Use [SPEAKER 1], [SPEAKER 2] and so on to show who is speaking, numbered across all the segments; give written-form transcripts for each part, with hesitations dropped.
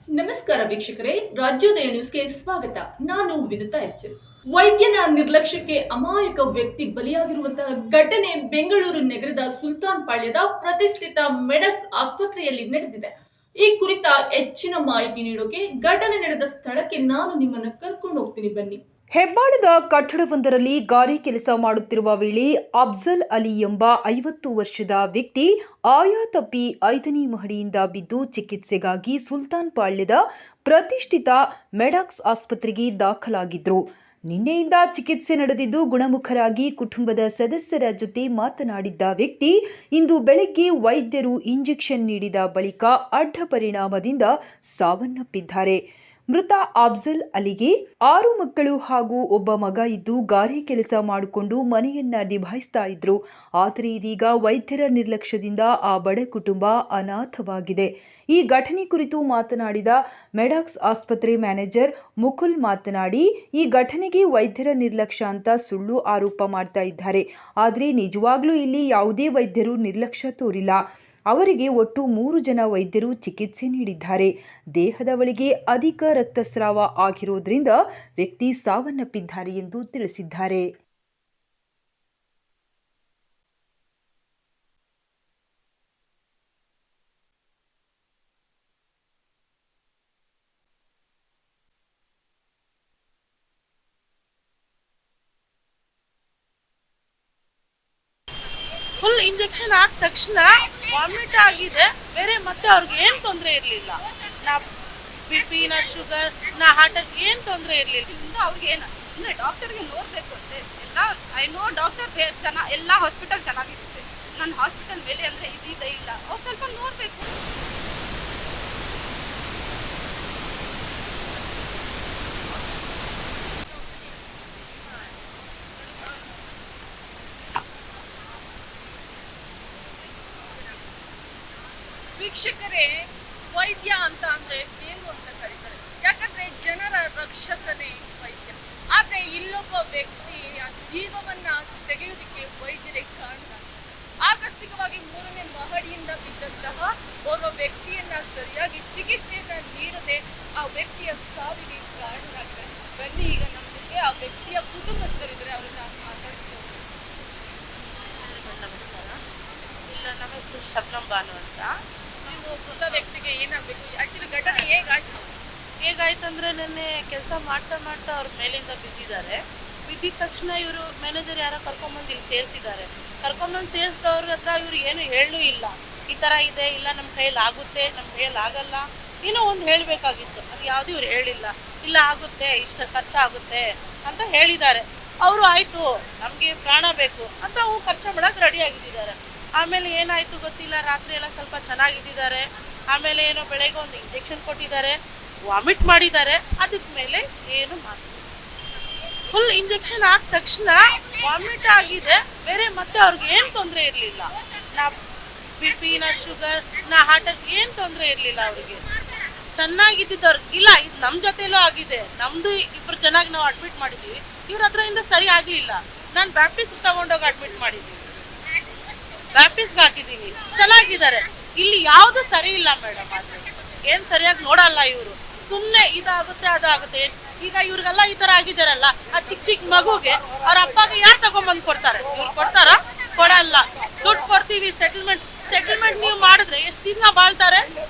[SPEAKER 1] ನಮಸ್ಕಾರ ವೀಕ್ಷಕರೇ, ರಾಜ್ಯೋದಯ ನ್ಯೂಸ್ಗೆ ಸ್ವಾಗತ. ನಾನು ವಿನುತಾ ಎಚ್ಚರಿ. ವೈದ್ಯನ ನಿರ್ಲಕ್ಷ್ಯಕ್ಕೆ ಅಮಾಯಕ ವ್ಯಕ್ತಿ ಬಲಿಯಾಗಿರುವಂತಹ ಘಟನೆ ಬೆಂಗಳೂರು ನಗರದ ಸುಲ್ತಾನ್ ಪಾಳ್ಯದ ಪ್ರತಿಷ್ಠಿತ ಮೆಡಕ್ಸ್ ಆಸ್ಪತ್ರೆಯಲ್ಲಿ ನಡೆದಿದೆ. ಈ ಕುರಿತ ಹೆಚ್ಚಿನ ಮಾಹಿತಿ ನೀಡೋಕೆ ಘಟನೆ ನಡೆದ ಸ್ಥಳಕ್ಕೆ ನಾನು ನಿಮ್ಮನ್ನು ಕರ್ಕೊಂಡು ಹೋಗ್ತೀನಿ, ಬನ್ನಿ.
[SPEAKER 2] ಹೆಬ್ಬಾಳದ ಕಟ್ಟಡವೊಂದರಲ್ಲಿ ಗಾರೆ ಕೆಲಸ ಮಾಡುತ್ತಿರುವ ವೇಳೆ ಅಫ್ಜಲ್ ಅಲಿ ಎಂಬ 50 ವರ್ಷದ ವ್ಯಕ್ತಿ ಆಯಾ ತಪ್ಪಿ 5ನೇ ಮಹಡಿಯಿಂದ ಬಿದ್ದು ಚಿಕಿತ್ಸೆಗಾಗಿ ಸುಲ್ತಾನ್ ಪಾಳ್ಯದ ಪ್ರತಿಷ್ಠಿತ ಮೆಡಾಕ್ಸ್ ಆಸ್ಪತ್ರೆಗೆ ದಾಖಲಾಗಿದ್ರು. ನಿನ್ನೆಯಿಂದ ಚಿಕಿತ್ಸೆ ನಡೆದಿದ್ದು ಗುಣಮುಖರಾಗಿ ಕುಟುಂಬದ ಸದಸ್ಯರ ಜೊತೆ ಮಾತನಾಡಿದ್ದ ವ್ಯಕ್ತಿ ಇಂದು ಬೆಳಗ್ಗೆ ವೈದ್ಯರು ಇಂಜೆಕ್ಷನ್ ನೀಡಿದ ಬಳಿಕ ಅಡ್ಡ ಪರಿಣಾಮದಿಂದ ಸಾವನ್ನಪ್ಪಿದ್ದಾರೆ. ಮೃತ ಅಫ್ಜಲ್ ಅಲಿಗೆ 6 ಮಕ್ಕಳು ಹಾಗೂ ಒಬ್ಬ ಮಗ ಇದ್ದು ಗಾರೆ ಕೆಲಸ ಮಾಡಿಕೊಂಡು ಮನೆಯನ್ನ ನಿಭಾಯಿಸ್ತಾ ಇದ್ರು. ಆದರೆ ಇದೀಗ ವೈದ್ಯರ ನಿರ್ಲಕ್ಷ್ಯದಿಂದ ಆ ಬಡ ಕುಟುಂಬ ಅನಾಥವಾಗಿದೆ. ಈ ಘಟನೆ ಕುರಿತು ಮಾತನಾಡಿದ ಮೆಡಾಕ್ಸ್ ಆಸ್ಪತ್ರೆ ಮ್ಯಾನೇಜರ್ ಮುಕುಲ್ ಮಾತನಾಡಿ, ಈ ಘಟನೆಗೆ ವೈದ್ಯರ ನಿರ್ಲಕ್ಷ್ಯ ಅಂತ ಸುಳ್ಳು ಆರೋಪ ಮಾಡ್ತಾ ಇದ್ದಾರೆ. ಆದರೆ ನಿಜವಾಗ್ಲೂ ಇಲ್ಲಿ ಯಾವುದೇ ವೈದ್ಯರು ನಿರ್ಲಕ್ಷ್ಯ ತೋರಿಲ್ಲ. ಅವರಿಗೆ ಒಟ್ಟು 3 ಜನ ವೈದ್ಯರು ಚಿಕಿತ್ಸೆ ನೀಡಿದ್ದಾರೆ. ದೇಹದ ಒಳಗೆ ಅಧಿಕ ರಕ್ತಸ್ರಾವ ಆಗಿರೋದ್ರಿಂದ ವ್ಯಕ್ತಿ ಸಾವನ್ನಪ್ಪಿದ್ದಾರೆ ಎಂದು ತಿಳಿಸಿದ್ದಾರೆ.
[SPEAKER 3] ಫುಲ್ ಇಂಜೆಕ್ಷನ್ ಆದ ತಕ್ಷಣ ವಾಮಿಟ್ ಆಗಿದೆ. ಬೇರೆ ಮತ್ತೆ ಅವ್ರಿಗೆ ಏನು ತೊಂದರೆ ಇರಲಿಲ್ಲ. ನಾ BP ನಾ ಶುಗರ್ ನಾ ಹಾರ್ಟ್ ಏನು ತೊಂದರೆ ಇರಲಿಲ್ಲ.
[SPEAKER 4] ಅವ್ರಿಗೆ ಏನು ಅಂದರೆ ಡಾಕ್ಟರ್ಗೆ ನೋಡಬೇಕು ಅಂತೆ ಎಲ್ಲ. ಐ ನೋ ಡಾಕ್ಟರ್ ಎಲ್ಲ ಹಾಸ್ಪಿಟಲ್ ಚೆನ್ನಾಗಿರುತ್ತೆ. ನನ್ನ ಹಾಸ್ಪಿಟಲ್ ಮೇಲೆ ಅಂದರೆ ಇದೀಗ ಇಲ್ಲ. ಅವ್ರು ಸ್ವಲ್ಪ ನೋಡಬೇಕು.
[SPEAKER 1] ವೀಕ್ಷಕರೇ, ವೈದ್ಯ ಅಂತ ಅಂದ್ರೆ ಏನು ಅಂತ ಕರೀತಾರೆ. ಯಾಕಂದ್ರೆ ಜನರ ರಕ್ಷಕನೇ ವೈದ್ಯ. ಆದ್ರೆ ಇಲ್ಲೊಬ್ಬ ವ್ಯಕ್ತಿ ಜೀವವನ್ನ ತೆಗೆಯುವುದಕ್ಕೆ ವೈದ್ಯರೇ ಕಾರಣ. ಆಕಸ್ಮಿಕವಾಗಿ 3ನೇ ಮಹಡಿಯಿಂದ ಬಿದ್ದಂತಹ ಓರ್ವ ವ್ಯಕ್ತಿಯನ್ನ ಸರಿಯಾಗಿ ಚಿಕಿತ್ಸೆಯನ್ನ ನೀಡದೆ ಆ ವ್ಯಕ್ತಿಯ ಸಾವಿಗೆ ಕಾರಣರಾಗಿದ್ದಾರೆ. ಬನ್ನಿ, ಈಗ ನಮ್ಮ ಜೊತೆ ಆ ವ್ಯಕ್ತಿಯ ಕುಟುಂಬಸ್ಥರಿದ್ದಾರೆ, ಅವರನ್ನ ಮಾತಾಡಿಸ್ತಾರೆ.
[SPEAKER 3] ನಮಸ್ಕಾರ. ಇಲ್ಲ, ನಮ್ಮ ಹೆಸರು ಶಬ್ನಂ ಬಾನು ಅಂತ.
[SPEAKER 1] ನೀವು ಮೃತ ವ್ಯಕ್ತಿಗೆ ಏನಾಗಬೇಕು? ಆಕ್ಚುಲಿ ಘಟನೆ
[SPEAKER 3] ಹೇಗಾಯ್ತಂದ್ರೆ ನೆನ್ನೆ ಕೆಲಸ ಮಾಡ್ತಾ ಮಾಡ್ತಾ ಅವ್ರ ಮೇಲಿಂದ ಬಿದ್ದಿದ್ದಾರೆ. ಬಿದ್ದಿದ ತಕ್ಷಣ ಇವರು ಮ್ಯಾನೇಜರ್ ಯಾರೋ ಕರ್ಕೊಂಬಂದು ಇಲ್ಲಿ ಸೇರಿಸಿದ್ದಾರೆ. ಕರ್ಕೊಂಬಂದು ಸೇರಿಸಿದವ್ರ ಹತ್ರ ಇವ್ರು ಏನು ಹೇಳೂ ಇಲ್ಲ. ಈ ಥರ ಇದೆ, ಇಲ್ಲ ನಮ್ಮ ಕೈಯಲ್ಲಿ ಆಗುತ್ತೆ, ನಮ್ಮ ಕೈಯಲ್ಲಿ ಆಗಲ್ಲ, ಏನೋ ಒಂದು ಹೇಳಬೇಕಾಗಿತ್ತು. ಅದು ಯಾವುದೂ ಇವ್ರು ಹೇಳಿಲ್ಲ. ಇಲ್ಲ ಆಗುತ್ತೆ, ಇಷ್ಟ ಖರ್ಚಾಗುತ್ತೆ ಅಂತ ಹೇಳಿದ್ದಾರೆ. ಅವರು ಆಯಿತು, ನಮಗೆ ಪ್ರಾಣ ಬೇಕು ಅಂತ ಅವು ಖರ್ಚು ಮಾಡೋಕೆ ರೆಡಿ ಆಗಿದ್ದಾರೆ. ಆಮೇಲೆ ಏನಾಯಿತು ಗೊತ್ತಿಲ್ಲ, ರಾತ್ರಿ ಎಲ್ಲ ಸ್ವಲ್ಪ ಚೆನ್ನಾಗಿದ್ದಾರೆ. ಆಮೇಲೆ ಏನೋ ಬೆಳಗ್ಗೆ ಒಂದು ಇಂಜೆಕ್ಷನ್ ಕೊಟ್ಟಿದ್ದಾರೆ, ವಾಮಿಟ್ ಮಾಡಿದ್ದಾರೆ. ಅದಕ್ಕೆ ಮೇಲೆ ಏನು ಮಾತು. ಫುಲ್ ಇಂಜೆಕ್ಷನ್ ಆದ ತಕ್ಷಣ ವಾಮಿಟ್ ಆಗಿದೆ. ಬೇರೆ ಮತ್ತೆ ಅವ್ರಿಗೆ ಏನು ತೊಂದರೆ ಇರಲಿಲ್ಲ. ನಾ BP ನಾ ಶುಗರ್ ನಾ ಹಾರ್ಟ್ ಏನು ತೊಂದರೆ ಇರಲಿಲ್ಲ. ಅವರಿಗೆ ಚೆನ್ನಾಗಿದ್ದಿದ್ದವ್ರಿಗೆ ಇಲ್ಲ. ಇದು ನಮ್ಮ ಜೊತೆಲೂ ಆಗಿದೆ. ನಮ್ಮದು 2 ಚೆನ್ನಾಗಿ ನಾವು ಅಡ್ಮಿಟ್ ಮಾಡಿದ್ದೀವಿ. ಇವ್ರ ಹತ್ರದಿಂದ ಸರಿ ಆಗಲಿಲ್ಲ. ನಾನು ಬ್ಯಾಪ್ಟಿಸ್ಗೆ ತಗೊಂಡೋಗಿ ಅಡ್ಮಿಟ್ ಮಾಡಿದ್ದೀನಿ. ಬ್ಯಾಪ್ಟಿಸ್ಗೆ ಹಾಕಿದ್ದೀನಿ, ಚೆನ್ನಾಗಿದ್ದಾರೆ. ಇಲ್ಲಿ ಯಾವುದು ಸರಿ ಇಲ್ಲ ಮೇಡಮ್. ಆದರೆ ಏನು ಸರಿಯಾಗಿ ನೋಡಲ್ಲ ಇವರು. ಸುಮ್ಮನೆ ಇದಾಗುತ್ತೆ ಅದಾಗುತ್ತೆ. ಈಗ ಇವ್ರಿಗೆಲ್ಲ ಈ ಥರ ಆಗಿದ್ದಾರಲ್ಲ, ಆ ಚಿಕ್ಕ ಮಗುಗೆ ಅವ್ರ ಅಪ್ಪಗೆ ಯಾರು ತಗೊಂಬಂದು ಕೊಡ್ತಾರೆ? ಇವ್ರು ಕೊಡ್ತಾರಾ? ಕೊಡಲ್ಲ. ದುಡ್ಡು ಕೊಡ್ತೀವಿ, ಸೆಟಲ್ಮೆಂಟ್ ನೀವು ಮಾಡಿದ್ರೆ ಎಷ್ಟು ದಿನ ಬಾಳ್ತಾರೆ?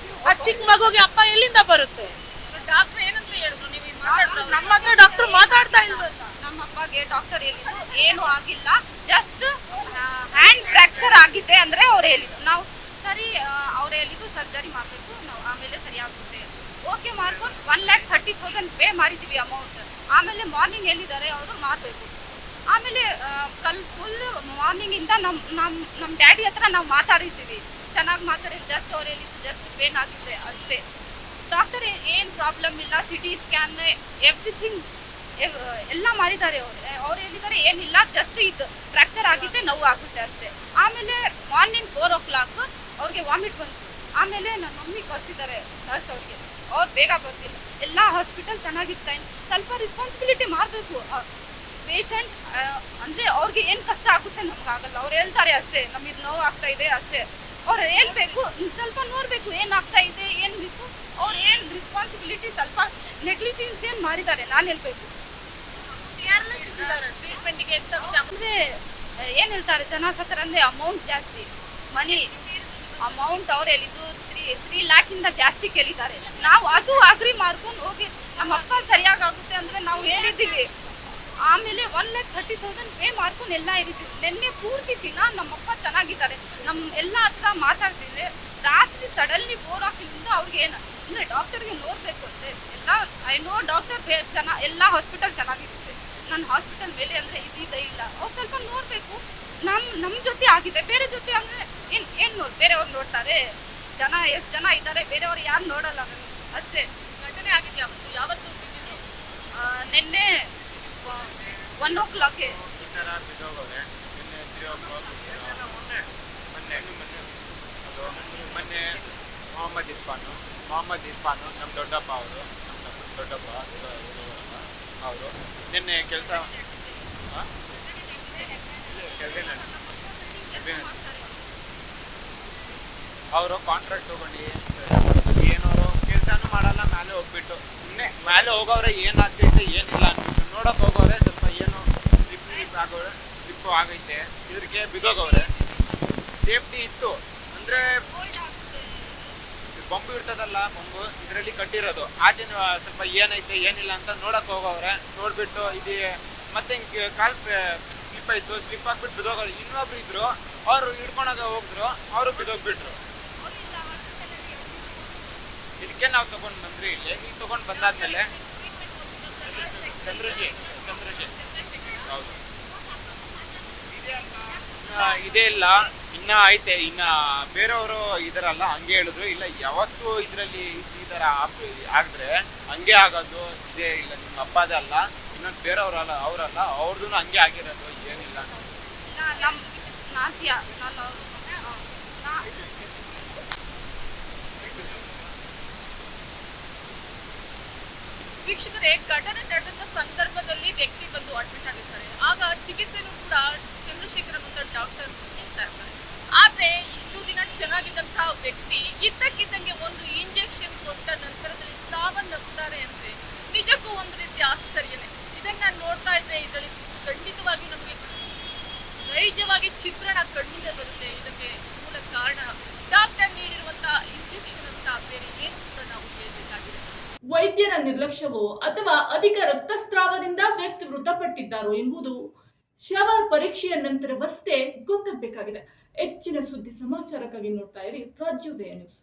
[SPEAKER 3] ಆ ಚಿಕ್ಕ ಮಗುಗೆ ಅಪ್ಪ ಎಲ್ಲಿಂದ ಬರುತ್ತೆ?
[SPEAKER 4] ಡಾಕ್ಟರ್ ಏನಂತ ಹೇಳಿದ್ರು? ನೀವು
[SPEAKER 3] ನಮ್ಮ ಹತ್ರ ಡಾಕ್ಟರ್ ಮಾತಾಡ್ತಾ ಇಲ್ವಲ್ಲ.
[SPEAKER 4] ನಮ್ಮ ಅಪ್ಪಗೆ ಡಾಕ್ಟರ್ ಹೇಳಿದ್ರು ಏನೂ ಆಗಿಲ್ಲ, ಜಸ್ಟ್ ಹ್ಯಾಂಡ್ ಫ್ರ್ಯಾಕ್ಚರ್ ಆಗಿದೆ ಅಂದರೆ ಅವ್ರು ಹೇಳಿದ್ರು. ನಾವು ಸರಿ, ಅವ್ರು ಹೇಳಿದ್ದು ಸರ್ಜರಿ ಮಾಡಬೇಕು, ನಾವು ಆಮೇಲೆ ಸರಿ ಆಗುತ್ತೆ. ಓಕೆ ಮಾಡ್ಕೊಂಡು 1,30,000 ಪೇ ಮಾಡಿದ್ದೀವಿ ಅಮೌಂಟ್. ಆಮೇಲೆ ಮಾರ್ನಿಂಗ್ ಹೇಳಿದ್ದಾರೆ ಅವರು ಮಾಡಬೇಕು. ಆಮೇಲೆ ಫುಲ್ ಮಾರ್ನಿಂಗಿಂದ ನಮ್ಮ ಡ್ಯಾಡಿ ಹತ್ರ ನಾವು ಮಾತಾಡಿದ್ದೀವಿ, ಚೆನ್ನಾಗಿ ಮಾತಾಡಿದ್ದು. ಜಸ್ಟ್ ಅವ್ರು ಹೇಳಿದ್ದು ಜಸ್ಟ್ ಪೇನ್ ಆಗಿದೆ ಅಷ್ಟೇ. ಡಾಕ್ಟರ್ ಏನು ಪ್ರಾಬ್ಲಮ್ ಇಲ್ಲ, CT ಸ್ಕ್ಯಾನ್ ಎವ್ರಿಥಿಂಗ್ ಎಲ್ಲ ಮಾಡಿದ್ದಾರೆ. ಅವ್ರು ಹೇಳಿದ್ದಾರೆ ಏನಿಲ್ಲ, ಜಸ್ಟ್ ಇದು ಫ್ರ್ಯಾಕ್ಚರ್ ಆಗಿದೆ, ನೋವು ಆಗುತ್ತೆ ಅಷ್ಟೇ. ಆಮೇಲೆ ಮಾರ್ನಿಂಗ್ 4 o'clock ಅವ್ರಿಗೆ ವಾಮಿಟ್ ಬಂತು. ಆಮೇಲೆ ನನ್ನ ಮಮ್ಮಿ ಕಳಿಸಿದ್ದಾರೆ ನರ್ಸ್ ಅವ್ರಿಗೆ. ಅವ್ರು ಬೇಗ ಬರ್ತಿಲ್ಲ. ಎಲ್ಲ ಹಾಸ್ಪಿಟಲ್ ಚೆನ್ನಾಗಿತ್ತು. ಸ್ವಲ್ಪ ರೆಸ್ಪಾನ್ಸಿಬಿಲಿಟಿ ಮಾಡಬೇಕು. ಪೇಷಂಟ್ ಅಂದರೆ ಅವ್ರಿಗೆ ಏನು ಕಷ್ಟ ಆಗುತ್ತೆ ನಮ್ಗೆ ಆಗಲ್ಲ. ಅವ್ರು ಹೇಳ್ತಾರೆ ಅಷ್ಟೇ, ನಮಗೆ ನೋವು ಆಗ್ತಾ ಇದೆ ಅಷ್ಟೇ. ಅವ್ರು ಹೇಳ್ಬೇಕು, ಸ್ವಲ್ಪ ನೋಡಬೇಕು ಏನಾಗ್ತಾ ಇದೆ ಏನು ಬೇಕು, ಅವ್ರು ಏನು ರೆಸ್ಪಾನ್ಸಿಬಿಲಿಟಿ ಸ್ವಲ್ಪ ನೆಗ್ಲಿಜೆನ್ಸ್ ಏನು ಮಾಡಿದ್ದಾರೆ ನಾನು ಹೇಳ್ಬೇಕು.
[SPEAKER 1] ಟ್ರೀಟ್ಮೆಂಟ್ಗೆ ಎಷ್ಟಾಗುತ್ತೆ
[SPEAKER 4] ಅಂದರೆ ಏನು ಹೇಳ್ತಾರೆ ಜನ ಸತ್ತರಂದ್ರೆ ಅಮೌಂಟ್ ಜಾಸ್ತಿ, ಮನಿ ಅಮೌಂಟ್ ಅವ್ರು ಹೇಳಿದ್ದು 3 ಲ್ಯಾಕಿಂದ ಜಾಸ್ತಿ ಕೇಳಿದ್ದಾರೆ. ನಾವು ಅದು ಅಗ್ರಿ ಮಾಡ್ಕೊಂಡು ಹೋಗಿ ನಮ್ಮಪ್ಪ ಸರಿಯಾಗುತ್ತೆ ಅಂದರೆ ನಾವು ಹೇಳಿದ್ದೀವಿ. ಆಮೇಲೆ 1,30,000 ಪೇ ಮಾಡ್ಕೊಂಡು ಎಲ್ಲ ಇರಿದ್ದೀವಿ. ನಿನ್ನೆ ಪೂರ್ತಿ ದಿನ ನಮ್ಮಪ್ಪ ಚೆನ್ನಾಗಿದ್ದಾರೆ, ನಮ್ಮ ಎಲ್ಲ ಹತ್ರ ಮಾತಾಡ್ತಿದ್ರೆ ರಾತ್ರಿ ಸಡನ್ಲಿ 4 o'clock ಅವ್ರಿಗೆ ಏನು ಅಂದರೆ ಡಾಕ್ಟರ್ಗೆ ನೋಡಬೇಕು ಅಂದರೆ ಎಲ್ಲ ಐ ನೋ ಡಾಕ್ಟರ್ ಎಲ್ಲ ಹಾಸ್ಪಿಟಲ್ ಚೆನ್ನಾಗಿರುತ್ತೆ, ನನ್ನ ಹಾಸ್ಪಿಟಲ್ ಮೇಲೆ ಅಂದರೆ ಇದಿದೆ ಇಲ್ಲ, ಅವ್ರು ಸ್ವಲ್ಪ ನೋಡಬೇಕು. ನಮ್ಮ ಜೊತೆ ಆಗಿದೆ, ಬೇರೆ ಜೊತೆ ಅಂದರೆ ಏನು ಬೇರೆಯವ್ರು ನೋಡ್ತಾರೆ, ಎಷ್ಟು ಜನ ಇದ್ದಾರೆ, ಬೇರೆಯವ್ರು ಯಾರು ನೋಡಲ್ಲ ನನಗೆ ಅಷ್ಟೇ.
[SPEAKER 1] ಘಟನೆ ಆಗಿದೆ ಯಾವತ್ತು ಬಿದ್ದಿದ್ದು?
[SPEAKER 4] ನಿನ್ನೆ 1 o'clock
[SPEAKER 5] ಈ ಥರ ಬಿದ್ದೋಗೋರೆ. ನಿನ್ನೆ 3 o'clock ಮೊನ್ನೆ ಮೊಹಮ್ಮದ್ ಇರ್ಫಾನು ನಮ್ಮ ದೊಡ್ಡಪ್ಪ ಅವರು, ನಮ್ಮ ದೊಡ್ಡಪ್ಪ ಅವರು ನಿನ್ನೆ ಕೆಲಸ ಅವರು ಕಾಂಟ್ರಾಕ್ಟ್ ತಗೊಂಡು ಏನವರು ಕೆಲಸನೂ ಮಾಡಲ್ಲ, ಮೇಲೆ ಹೋಗ್ಬಿಟ್ಟು ಸುಮ್ಮನೆ ಮೇಲೆ ಹೋಗೋರೆ ಏನಾಗ್ತೈತೆ ಏನಿಲ್ಲ ಅಂದ್ಬಿಟ್ಟು ನೋಡೋಕೆ ಹೋಗೋರೆ. ಸ್ವಲ್ಪ ಏನು ಸ್ಲಿಪ್ಪು ಆಗೈತೆ, ಇದ್ರಿಗೆ ಬಿದ್ದೋಗವ್ರೆ. ಸೇಫ್ಟಿ ಇತ್ತು ಅಂದರೆ ಬೊಂಬು ಇರ್ತದಲ್ಲ, ಬೊಂಬು ಇದರಲ್ಲಿ ಕಟ್ಟಿರೋದು, ಆಚೆ ಸ್ವಲ್ಪ ಏನೈತೆ ಏನಿಲ್ಲ ಅಂತ ನೋಡೋಕೆ ಹೋಗೋವ್ರೆ. ನೋಡಿಬಿಟ್ಟು ಇದು ಮತ್ತೆ ಹಿಂಗೆ ಕಾಲು ಸ್ಲಿಪ್ ಆಯಿತು, ಸ್ಲಿಪ್ ಆಗಿಬಿಟ್ಟು ಬಿದ್ದೋಗೋರು. ಇನ್ನೊಬ್ರು ಇದ್ರು, ಅವರು ಹಿಡ್ಕೊಳಾಗ ಹೋಗಿದ್ರು, ಅವರು ಬಿದ್ದೋಗ್ಬಿಟ್ರು. ಇದಕ್ಕೆ ನಾವು ತೊಗೊಂಡು ಬಂದ್ರಿ. ಇಲ್ಲಿ ತೊಗೊಂಡು ಬಂದಾದ್ಮೇಲೆ ಚಂದ್ರಶೇಖರ್ ಹೌದು ಇದೇ ಇಲ್ಲ, ಇನ್ನ ಐತೆ. ಇನ್ನ ಬೇರೆಯವರು ಇದರಲ್ಲ ಹಂಗೆ ಹೇಳಿದ್ರು, ಇಲ್ಲ ಯಾವತ್ತು ಇದರಲ್ಲಿ ಈ ಥರ ಆಗಿದ್ರೆ ಹಂಗೆ ಆಗೋದು ಇದೇ ಇಲ್ಲ, ನಿಮ್ಮ ಅಪ್ಪದೇ ಅಲ್ಲ, ಇನ್ನೊಂದು ಬೇರೆಯವ್ರಲ್ಲ ಅವರಲ್ಲ, ಅವ್ರದ್ದು ಹಂಗೆ ಆಗಿರೋದು ಏನಿಲ್ಲ.
[SPEAKER 4] ನಮ್ಮ ನಾಸಿಯಾ ನಾನು
[SPEAKER 1] ವೀಕ್ಷಕರೇ, ಘಟನೆ ನಡೆದ ಸಂದರ್ಭದಲ್ಲಿ ವ್ಯಕ್ತಿ ಬಂದು ಅಡ್ಮಿಟ್ ಆಗಿರ್ತಾರೆ. ಆಗ ಚಿಕಿತ್ಸೆನೂ ಕೂಡ ಚಂದ್ರಶೇಖರ್ ಅಂತ ಡಾಕ್ಟರ್ ಹೇಳ್ತಾ ಇರ್ತಾರೆ. ಆದ್ರೆ ಇಷ್ಟು ದಿನ ಚೆನ್ನಾಗಿದ್ದಂತಹ ವ್ಯಕ್ತಿ ಇದ್ದಕ್ಕಿದ್ದಂಗೆ ಒಂದು ಇಂಜೆಕ್ಷನ್ ಕೊಟ್ಟ ನಂತರದಲ್ಲಿ ಸಾವನ್ನಪ್ಪುತ್ತಾರೆ ಅಂದ್ರೆ ನಿಜಕ್ಕೂ ಒಂದು ರೀತಿ ಆಶ್ಚರ್ಯನೇ. ಇದನ್ನ ನೋಡ್ತಾ ಇದ್ರೆ ಇದರಲ್ಲಿ ಖಂಡಿತವಾಗಿ ನಮಗೆ ನೈಜವಾಗಿ ಚಿತ್ರಣ ಕಣ್ಣಿಗೆ ಬರುತ್ತೆ. ಇದಕ್ಕೆ ಮೂಲ ಕಾರಣ ಡಾಕ್ಟರ್ ನೀಡಿರುವಂತಹ ಇಂಜೆಕ್ಷನ್ ಅಂತ ಬೇರೆ ಏನು ಅಂತ ನಾವು ಹೇಳಬೇಕಾಗಿದೆ. ವೈದ್ಯರ ನಿರ್ಲಕ್ಷ್ಯವೋ ಅಥವಾ ಅಧಿಕ ರಕ್ತಸ್ರಾವದಿಂದ ವ್ಯಕ್ತಿ ಮೃತಪಟ್ಟಿದ್ದಾರೋ ಎಂಬುದು ಶವ ಪರೀಕ್ಷೆಯ ನಂತರವಷ್ಟೇ ಗೊತ್ತಾಗಬೇಕಾಗಿದೆ. ಹೆಚ್ಚಿನ ಸುದ್ದಿ ಸಮಾಚಾರಕ್ಕಾಗಿ ನೋಡ್ತಾ ಇರಿ ರಾಜ್ಯೋದಯ ನ್ಯೂಸ್.